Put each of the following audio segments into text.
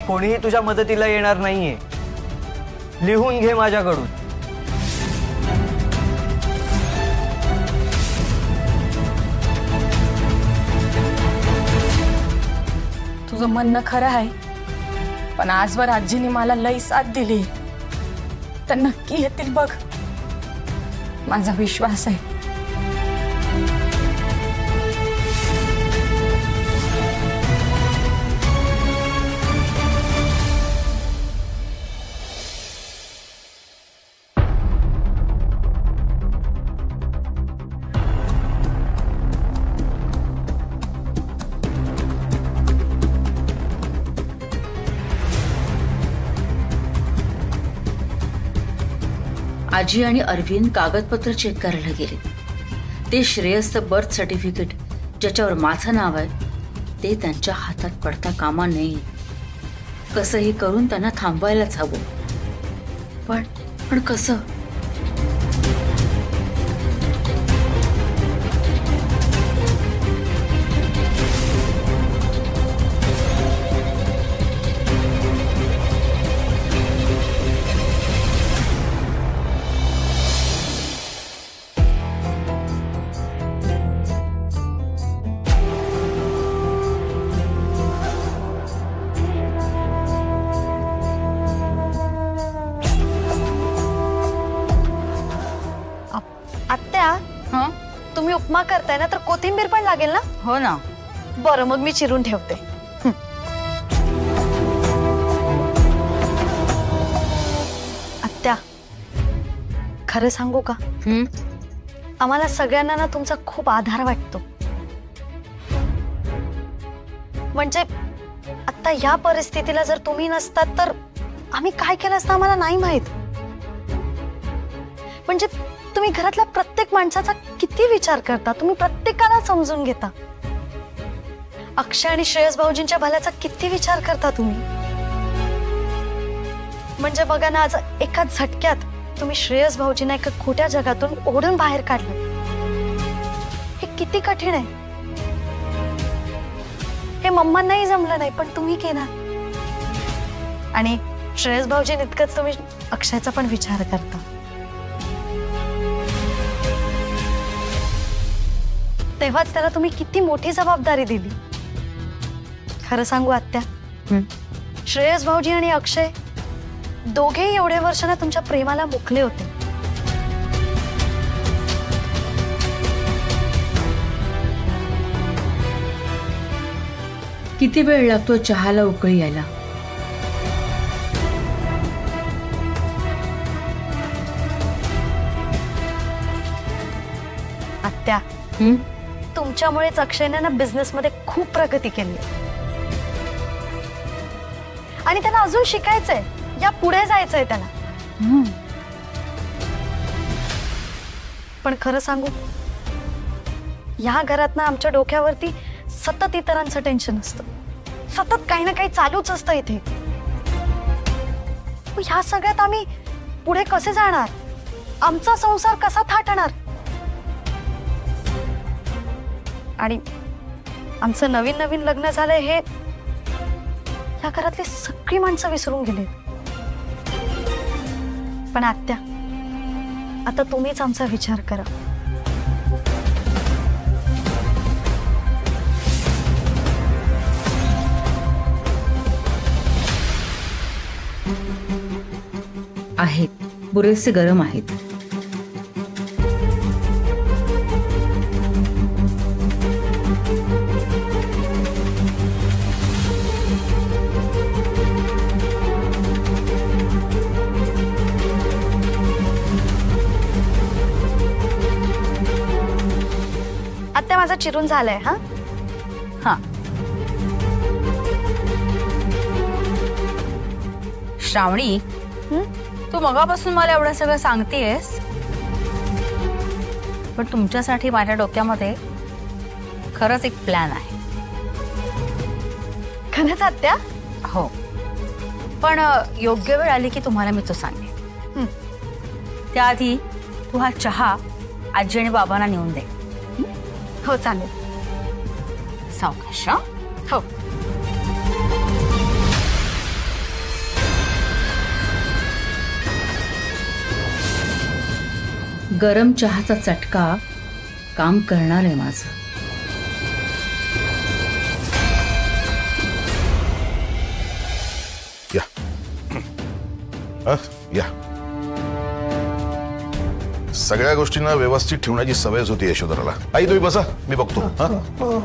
कोणीही तुझ्या मदतीला येणार नाहीये। लिहून घे माझ्याकडून। तुझं म्हणणं खरं आहे, पण आजवर आजीने मला लई साथ दिली, तर नक्की येतील बघ, माझा विश्वास आहे। आजी आणि अरविंद कागदपत्र चेक करायला गेले। ते श्रेयसचं बर्थ सर्टिफिकेट ज्याच्यावर माझं नाव आहे ते त्यांच्या हातात पडता कामा नये। कसंही करून त्यांना थांबवायलाच हवं, पण कसं? तुम्ही उपमा करताय ना, तर कोथिंबीर पण लागेल ना? हो ना। बरं, मग मी चिरून ठेवते। आत्या, खरं सांगू का? आम्हाला सगळ्यांना ना तुमचा खूप आधार वाटतो। म्हणजे आता या परिस्थितीला जर तुम्ही नसतात तर आम्ही काय केलं असतं आम्हाला नाही माहित। म्हणजे तुम्ही घरातल्या प्रत्येक माणसाचा किती विचार करता, तुम्ही प्रत्येकाला समजून घेता। अक्षय आणि श्रेयस भाऊजींच्या भल्याचा किती विचार करता तुम्ही। म्हणजे बघा ना, आज एका झटक्यात तुम्ही श्रेयस भाऊजींना एका खोट्या जगातून ओढून बाहेर काढलं। हे किती कठीण आहे। हे मम्मांनाही जमलं नाही, पण तुम्ही केला। आणि श्रेयस भाऊजीं इतकंच तुम्ही अक्षयचा पण विचार करता। तेव्हाच त्याला तुम्ही किती मोठी जबाबदारी दिली। खरं सांगू आत्या, श्रेयस भाऊजी आणि अक्षय दोघेही एवढे वर्ष ना तुमच्या प्रेमाला मुकले होते। किती वेळ लागतो चहाला उकळी यायला? आत्या, तुमच्यामुळेच अक्षयने ना बिझनेस मध्ये खूप प्रगती केली आणि त्याला अजून शिकायचंय, या पुढे जायचंय त्याला। पण खरं सांगू, या घरात ना आमच्या डोक्यावरती सतत इतरांचं टेन्शन असतं, सतत काही ना काही चालूच असतं इथे। ह्या सगळ्यात आम्ही पुढे कसे जाणार? आमचा संसार कसा थाटणार? आणि आमचं नवीन नवीन लग्न झालंय हे या घरातली सगळी माणसं विसरून गेले। पण आत्या, आता तुम्हीच आमचा विचार करा। आहेत, पुरेसे गरम आहेत। आत्या, माझा चिरून झालाय। हा हा, श्रावणी, तू मगापासून मला एवढं सगळं सांगतेस, पण तुमच्यासाठी माझ्या डोक्यामध्ये खरंच एक प्लॅन आहे। खरंच आत्या? हो, पण योग्य वेळ आली की तुम्हाला मी तो सांगेन। त्याआधी तू हा चहा आजी आणि बाबांना नेऊन दे। हो चालेल। सावकाश। हो। गरम चहाचा चटका काम करणार आहे माझं. या सगळ्या गोष्टींना व्यवस्थित ठेवण्याची सवयच होती यशोधराला. आई तुम्ही बसा, मी बघतो. हो.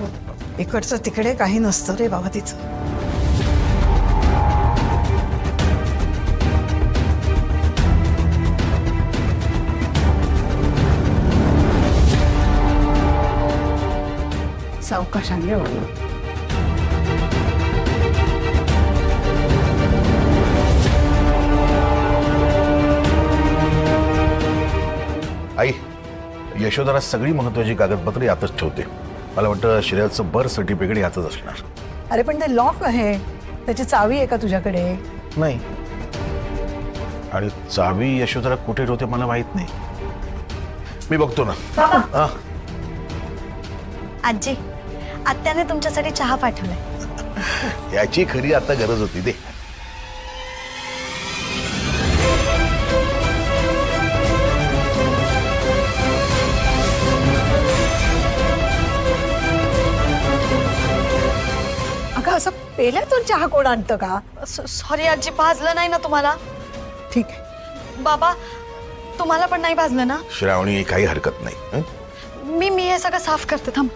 इकडचं तिकडे काही नसतं रे बाबा तिचं. सावकाशाने आई, यशोधरा सगळी महत्वाची कागदपत्रे यातच ठेवते. मला वाटतं श्रेयाचं बर्थ सर्टिफिकेट यातच असणार. अरे पण ते लॉक आहे, त्याची चावी आहे का तुझ्याकडे? नाही, आणि चावी यशोधरा कुठे ठेवते मला माहित नाही. मी बघतो ना. आजी, आत्याने तुमच्यासाठी चहा पाठवलाय. याची खरी आता गरज होती. दे. अगं असं पेल्यातून चहा कोण आणतं का? सॉरी आजी, भाजलं नाही ना तुम्हाला? ठीक आहे बाबा, तुम्हाला पण नाही भाजलं ना? श्रावणी, काही हरकत नाही. मी हे सगळं साफ करते, थांब.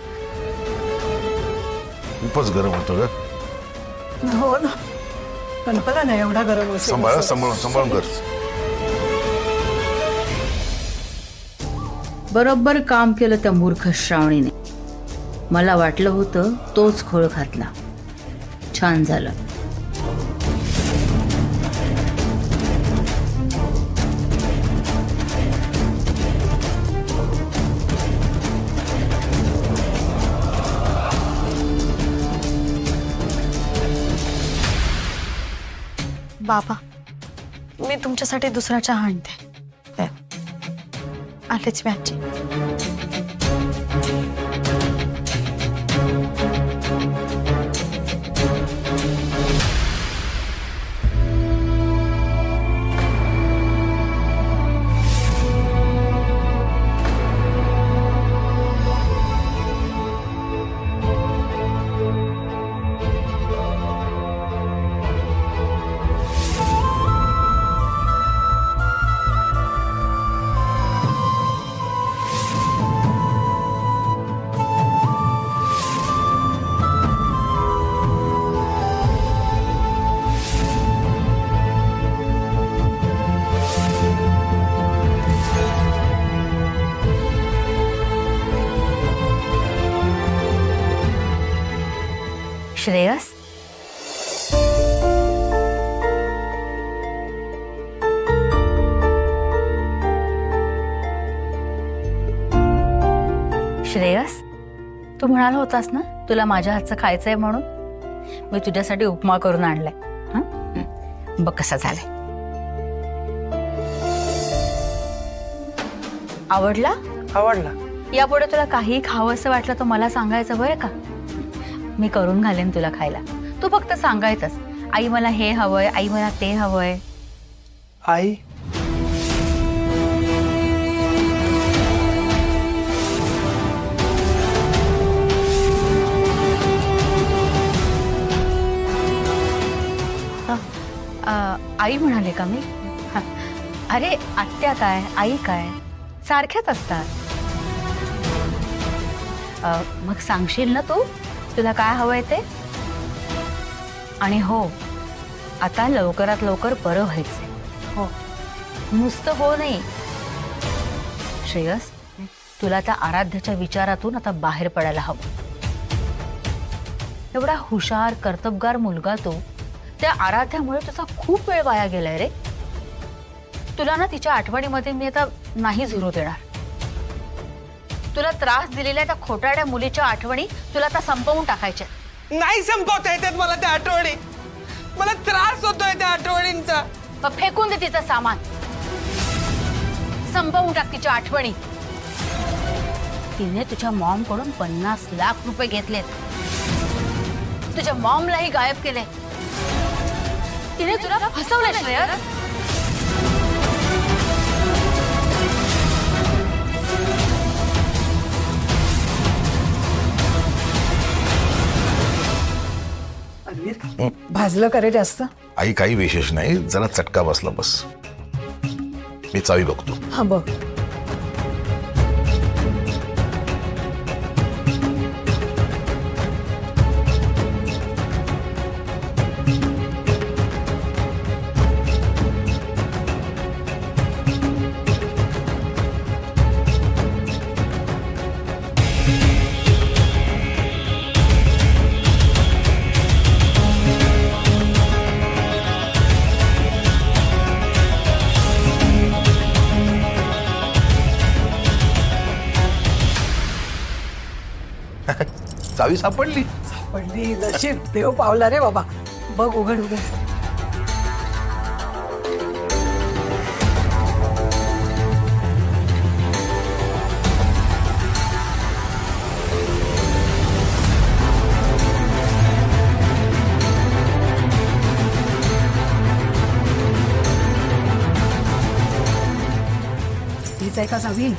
खूपच गरम होतं ग. हो ना, कल्पना नाही एवढा गरम असेल. सांभाळून कर. बरोबर काम केलं त्या मूर्ख श्रावणीने. मला वाटलं होतं तोच खोळ घातला. छान झालं. बाबा, मी तुमच्यासाठी दुसरा चहा आणते. आलेच मी आजी. श्रेयस, श्रेयस, तू म्हणाला होतास ना तुला माझ्या हातचं खायचंय म्हणून. मी तुझ्यासाठी उपमा करून आणलाय. बघ कसा झालाय. आवडला? आवडला. यापुढे तुला काही खावंसं वाटलं तर मला सांगायचं बरं का. मी करून घालेन तुला खायला. तू फक्त सांगायचंस, आई मला हे हवंय, आई मला ते हवंय. आई, आई म्हणाले का मी? अरे आत्या काय आई काय सारख्याच असतात. मग सांगशील ना तू तुला काय हवंय ते. आणि हो, आता लवकरात लवकर बरं व्हायचंय. हो, नुसतं हो नाही. श्रेयस, तुला त्या आराध्याच्या विचारातून आता बाहेर पडायला हवं. एवढा हुशार कर्तबगार मुलगा तो, त्या आराध्यामुळे तुझा खूप वेळ वाया गेलाय रे. तुला ना तिच्या आठवणीमध्ये मी आता नाही झुरू देणार. तुला त्रास दिलेल्या त्या खोटारड्या मुलीच्या आठवणी तुला आता संपवून टाकायच्या. नाही संपवता येतात मला त्या आठवणी. मला त्रास होतोय त्या आठवणींचा. फेकून दे तिचं सामान. संपवून टाक तिच्या आठवणी. तिने तुझ्या मॉम कडून 50 लाख रुपये घेतलेत. तुझ्या मॉमलाही गायब केले. तिने तुला फसवलं श्रेयस. रणबीर भाजलं करे जास्त. आई काही विशेष नाही, जरा चटका बसला बस. मी चावी बघतो. हा बघ. चावी सापडली. पडली नशीब, देव पावला रे बाबा. बघ उघड उघड. हीच आहे का चावी?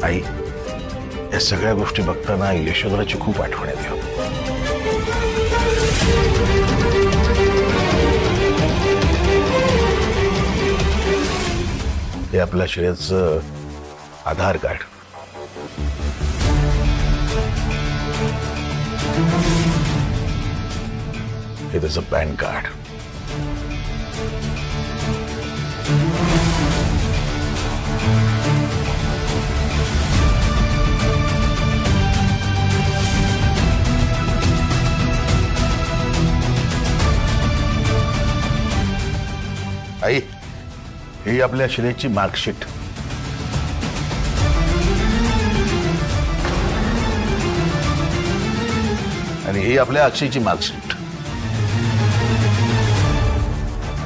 आई, या सगळ्या गोष्टी बघताना यशोधराची खूप आठवण येते. हे आपल्या श्रेयसचं आधार कार्ड. हे त्याचं पॅन कार्ड. आई, ही आपल्या श्रेयसची मार्कशीट. आणि ही आपल्या अक्षयची मार्कशीट.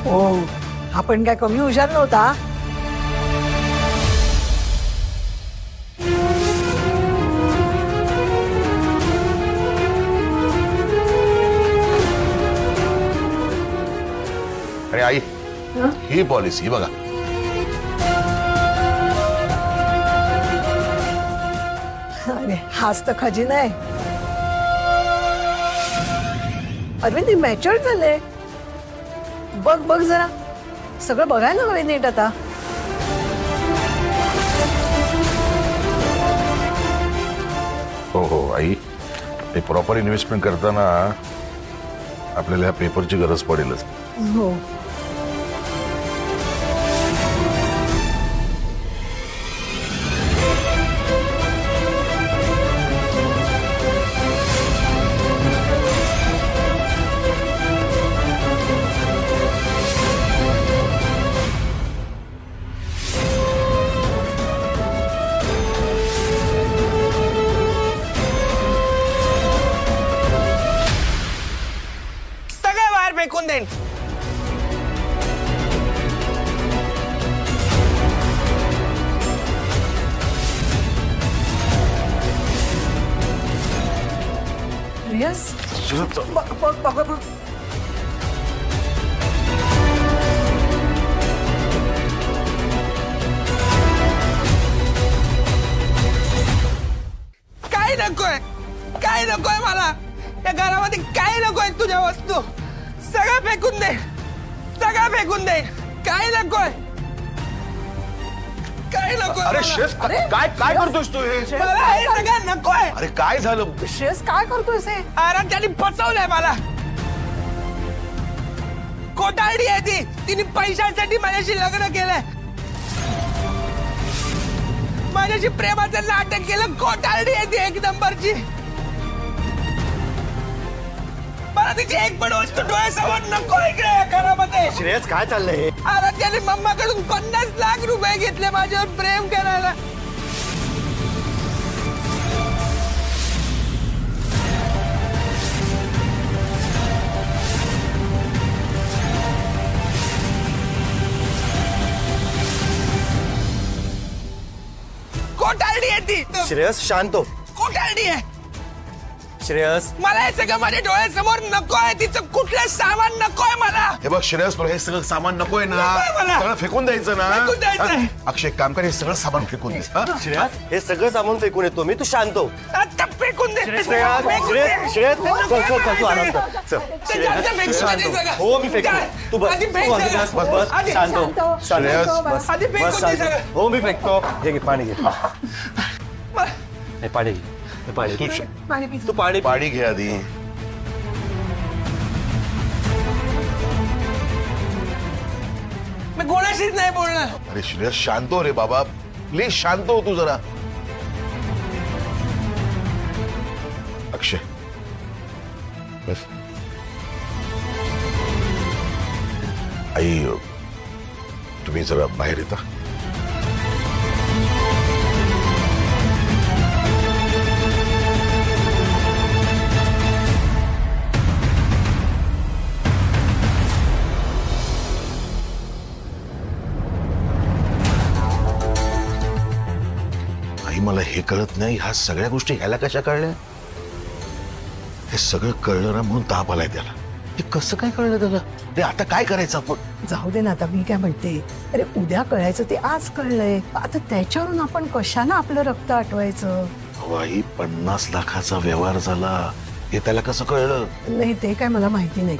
हो, आपण काय कमी हुशार नव्हता. आणि आई, ही पॉलिसी बघा. अरे हाच तर खजिना आहे. अरविंद मॅच्युअर झाले. बघ बघ जरा, सगळं बघायला हवे नीट आता. हो हो आई, हे प्रॉपर इन्व्हेस्टमेंट करताना आपल्याला या पेपरची गरज पडेलच. हो. सगळं बाहेर फेकून देईन. यस, बघ बघ बघ बघ. काय नकोय, काय नकोय मला. या घरामध्ये काय नकोय तुझ्या वस्तू. सगळं फेकून दे, सगळं फेकून दे. काय नकोय, काय नकोय. अरे श्रेयस, काय काय करतोस तू हे? मला हे सगळं नकोय. अरे काय झालं? श्रेयस काय करतोयस हे? अरे त्यांनी फसवलंय मला. खोटारडी आहे ती. तिने पैशांसाठी माझ्याशी लग्न केलंय, माझ्याशी प्रेमाचं नाटक केलं. खोटारडी आहे ती एक नंबरची. मला तिची एक पण वस्तू डोळ्यासमोर नको इकडे या घरामध्ये. श्रेयस काय चाललंय? आराध्याने मम्माकडून 50 लाख रुपये घेतले माझ्यावर प्रेम करायला. खोटारडी आहे ती. श्रेयस शांत हो. खोटारडी आहे. श्रेयस मला हे सगळं माझ्या डोळ्यासमोर नको आहे. तिचं कुठलं सामान नको आहे मला. हे बघ श्रेयस, तुला हे सगळं सामान नकोय ना, नकोय मला. सगळं फेकून द्यायचं ना. फेकून द्यायचंय. हा? अक्षय काम कर, हे सगळं सामान फेकून दे. हा? श्रेयस हे सगळं सामान फेकून येतो मी. तू शांत हो. आता फेकून दे. श्रेयस फेकून दे. श्रेयस चल चल चल तू आराम कर. चल ते जास्त फेकून शांत दे हो. सगळं. हो मी फेकतो. तू बस आधी फेक तू आधी सगळं. बस बस बस आधी शांत हो. श्रेयस, बस आधी फेकून बस दे शांत सगळं. हो. मी फेकतो. हे घे पाणी घे. मला- हे पाणी घे. हे पाणी तू तू पाणी पाणी घे आधी. मी कोणाशीच नाही बोलणार. अरे श्रेयस शांत हो रे बाबा, प्लीज शांत हो तू जरा. अक्षय बस. आई तुम्ही जरा बाहेर येता. मला हे कळत नाही, ह्या सगळ्या गोष्टी ह्याला कशा कळल्या? हे सगळं कळलं ना म्हणून ताप आलाय त्याला. हे कसं काय कळलं त्याला? ते आता काय करायचं आपण? जाऊ दे ना, आता मी काय म्हणते, अरे उद्या कळायचं ते आज कळलंय. आता त्याच्यावरून आपण कशानं आपलं रक्त आटवायचं? आई 50 लाखाचा व्यवहार झाला, हे त्याला कसं कळलं? नाही ते काय मला माहिती नाही.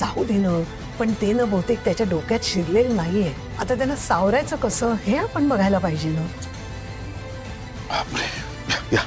जाऊ दे ना, पण ते ना बहुतेक त्याच्या डोक्यात शिरलेलं नाहीये. आता त्याला सावरायचं कसं हे आपण बघायला पाहिजे ना. बापरे. या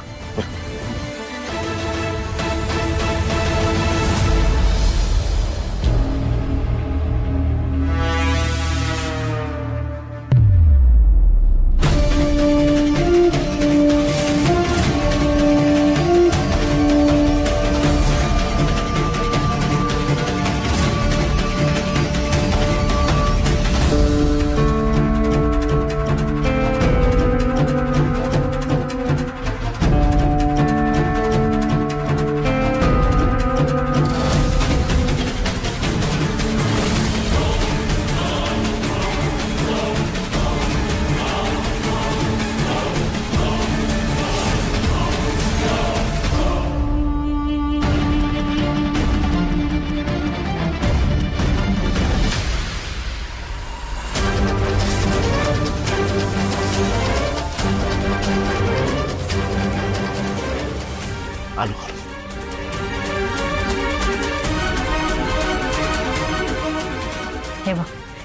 हे बघ,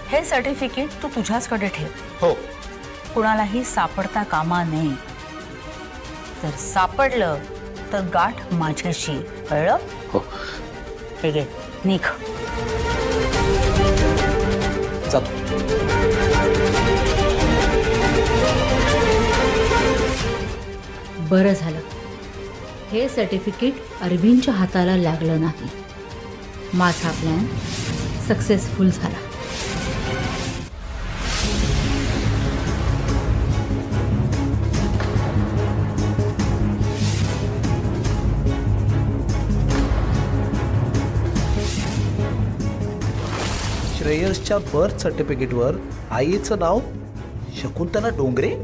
हे सर्टिफिकेट तू तुझ्याचकडे ठेव. हो. कुणालाही सापडता कामा नये. जर सापडलं तर गाठ माझ्याशी, कळलं? हो. ठीक आहे, निघ. जातो. बरं झालं, हे सर्टिफिकेट अरविंदच्या हाताला लागलं नाही. माझा प्लॅन सक्सेसफुल झाला. श्रेयसच्या बर्थ सर्टिफिकेटवर आईचं नाव शकुंतला डोंगरे.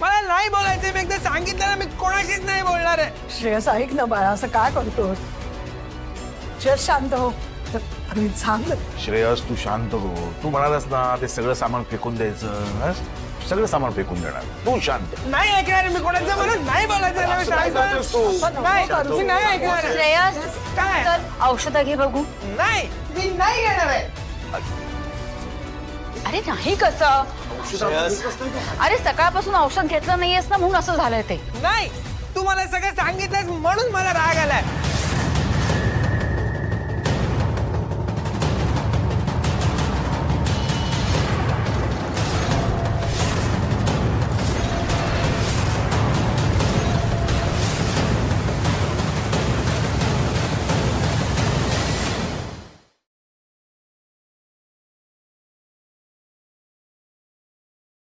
मला नाही बोलायचं. मी एकदा सांगितलं ना, मी कोणाशीच नाही बोलणार आहे. श्रेयस ऐक ना बाळा, असं काय करतोस? श्रेयस शांत हो. अरविंद सांग ना. श्रेयस तू शांत हो. तू म्हणालास ना ते सगळं सामान फेकून द्यायचं. हं? सगळं सामान फेकून देणार. तू शांत. नाही ऐकणार मी कोणाचं म्हणून नाही बोलायचं ना, मी सांगतो. नाही मी नाही ऐकणार. श्रेयस काय? चल औषधं घे बघू. नाही मी नाही घेणार आहे. अरे नाही कसं, अरे सकाळपासून औषध घेतलं नाहीयेस ना म्हणून असं झालंय ते. नाही तू मला सगळं सांगितलंस म्हणून मला राग आलाय.